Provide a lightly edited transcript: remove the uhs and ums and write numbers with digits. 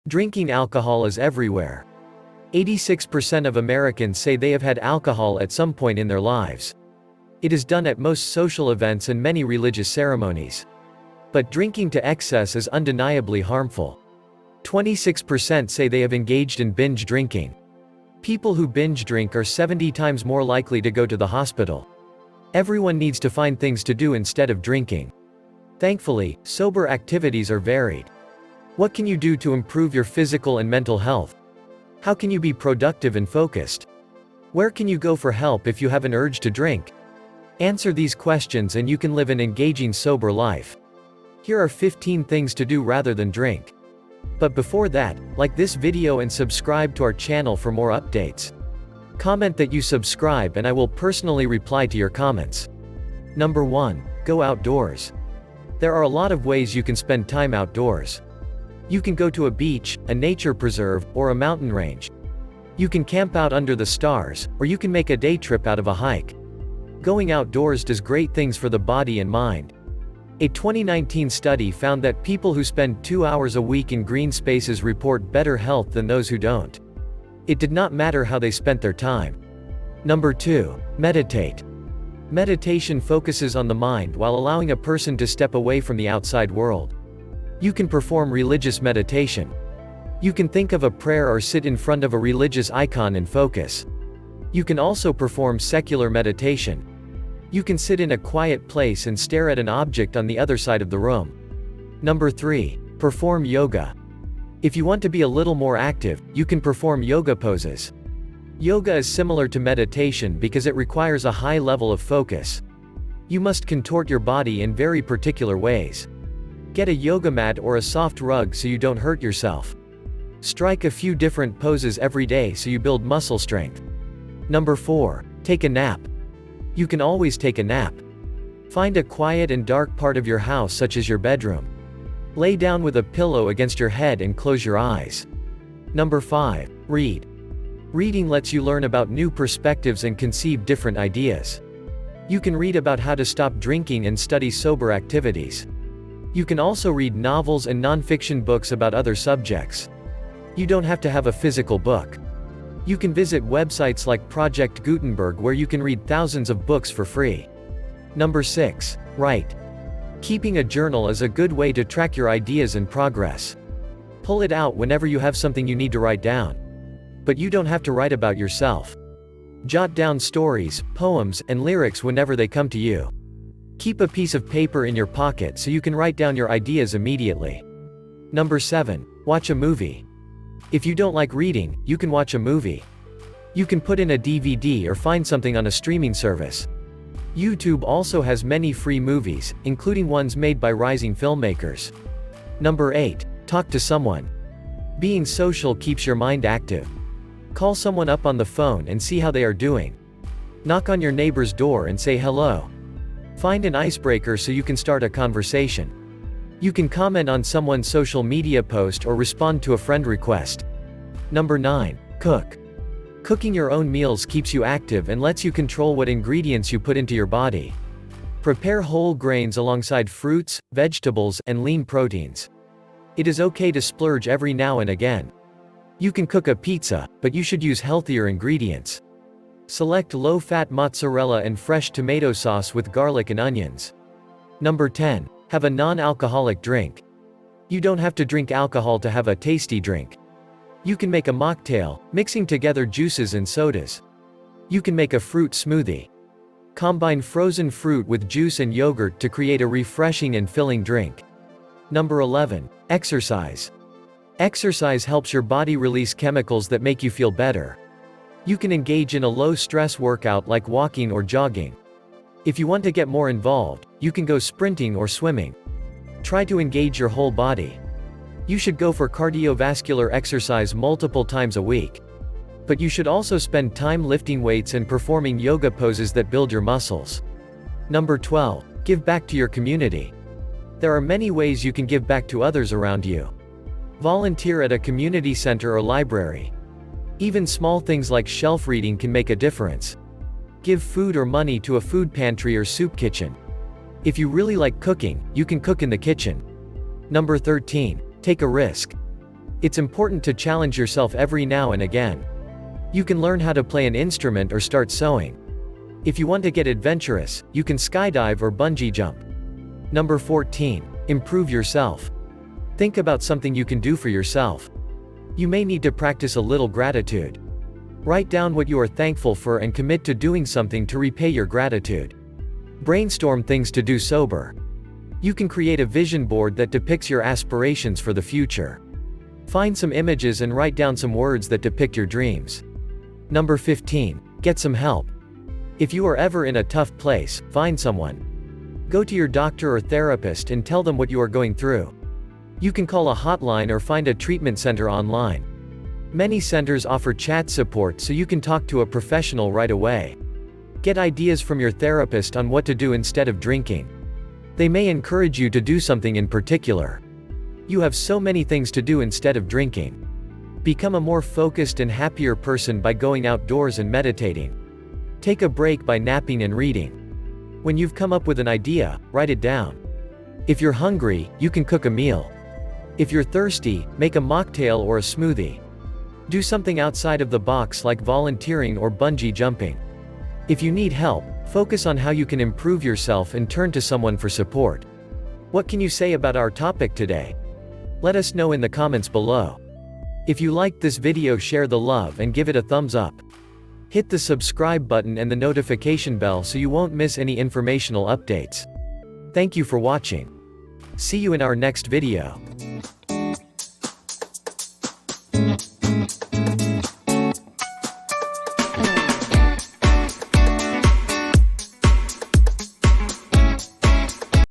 Drinking alcohol is everywhere. 86% of Americans say they have had alcohol at some point in their lives. It is done at most social events and many religious ceremonies. But drinking to excess is undeniably harmful. 26% say they have engaged in binge drinking. People who binge drink are 70 times more likely to go to the hospital. Everyone needs to find things to do instead of drinking. Thankfully, sober activities are varied. What can you do to improve your physical and mental health? How can you be productive and focused? Where can you go for help if you have an urge to drink? Answer these questions and you can live an engaging sober life. Here are 15 things to do rather than drink. But before that, like this video and subscribe to our channel for more updates. Comment that you subscribe and I will personally reply to your comments. Number 1. Go outdoors. There are a lot of ways you can spend time outdoors. You can go to a beach, a nature preserve, or a mountain range. You can camp out under the stars, or you can make a day trip out of a hike. Going outdoors does great things for the body and mind. A 2019 study found that people who spend 2 hours a week in green spaces report better health than those who don't. It did not matter how they spent their time. Number 2. Meditate. Meditation focuses on the mind while allowing a person to step away from the outside world. You can perform religious meditation. You can think of a prayer or sit in front of a religious icon and focus. You can also perform secular meditation. You can sit in a quiet place and stare at an object on the other side of the room. Number 3. Perform yoga. If you want to be a little more active, you can perform yoga poses. Yoga is similar to meditation because it requires a high level of focus. You must contort your body in very particular ways. Get a yoga mat or a soft rug so you don't hurt yourself. Strike a few different poses every day so you build muscle strength. Number 4. Take a nap. You can always take a nap. Find a quiet and dark part of your house such as your bedroom. Lay down with a pillow against your head and close your eyes. Number 5. Read. Reading lets you learn about new perspectives and conceive different ideas. You can read about how to stop drinking and study sober activities. You can also read novels and non-fiction books about other subjects. You don't have to have a physical book. You can visit websites like Project Gutenberg where you can read thousands of books for free. Number 6. Write. Keeping a journal is a good way to track your ideas and progress. Pull it out whenever you have something you need to write down. But you don't have to write about yourself. Jot down stories, poems, and lyrics whenever they come to you. Keep a piece of paper in your pocket so you can write down your ideas immediately. Number 7. Watch a movie. If you don't like reading, you can watch a movie. You can put in a DVD or find something on a streaming service. YouTube also has many free movies, including ones made by rising filmmakers. Number 8. Talk to someone. Being social keeps your mind active. Call someone up on the phone and see how they are doing. Knock on your neighbor's door and say hello. Find an icebreaker so you can start a conversation. You can comment on someone's social media post or respond to a friend request. Number 9. Cook. Cooking your own meals keeps you active and lets you control what ingredients you put into your body. Prepare whole grains alongside fruits, vegetables, and lean proteins. It is okay to splurge every now and again. You can cook a pizza, but you should use healthier ingredients. Select low-fat mozzarella and fresh tomato sauce with garlic and onions. Number 10. Have a non-alcoholic drink. You don't have to drink alcohol to have a tasty drink. You can make a mocktail, mixing together juices and sodas. You can make a fruit smoothie. Combine frozen fruit with juice and yogurt to create a refreshing and filling drink. Number 11. Exercise. Exercise helps your body release chemicals that make you feel better. You can engage in a low-stress workout like walking or jogging. If you want to get more involved, you can go sprinting or swimming. Try to engage your whole body. You should go for cardiovascular exercise multiple times a week. But you should also spend time lifting weights and performing yoga poses that build your muscles. Number 12. Give back to your community. There are many ways you can give back to others around you. Volunteer at a community center or library. Even small things like shelf reading can make a difference. Give food or money to a food pantry or soup kitchen. If you really like cooking, you can cook in the kitchen. Number 13. Take a risk. It's important to challenge yourself every now and again. You can learn how to play an instrument or start sewing. If you want to get adventurous, you can skydive or bungee jump. Number 14. Improve yourself. Think about something you can do for yourself. You may need to practice a little gratitude. Write down what you are thankful for and commit to doing something to repay your gratitude. Brainstorm things to do sober. You can create a vision board that depicts your aspirations for the future. Find some images and write down some words that depict your dreams. Number 15. Get some help. If you are ever in a tough place, find someone. Go to your doctor or therapist and tell them what you are going through. You can call a hotline or find a treatment center online. Many centers offer chat support so you can talk to a professional right away. Get ideas from your therapist on what to do instead of drinking. They may encourage you to do something in particular. You have so many things to do instead of drinking. Become a more focused and happier person by going outdoors and meditating. Take a break by napping and reading. When you've come up with an idea, write it down. If you're hungry, you can cook a meal. If you're thirsty, make a mocktail or a smoothie. Do something outside of the box like volunteering or bungee jumping. If you need help, focus on how you can improve yourself and turn to someone for support. What can you say about our topic today? Let us know in the comments below. If you liked this video, share the love and give it a thumbs up. Hit the subscribe button and the notification bell so you won't miss any informational updates. Thank you for watching. See you in our next video.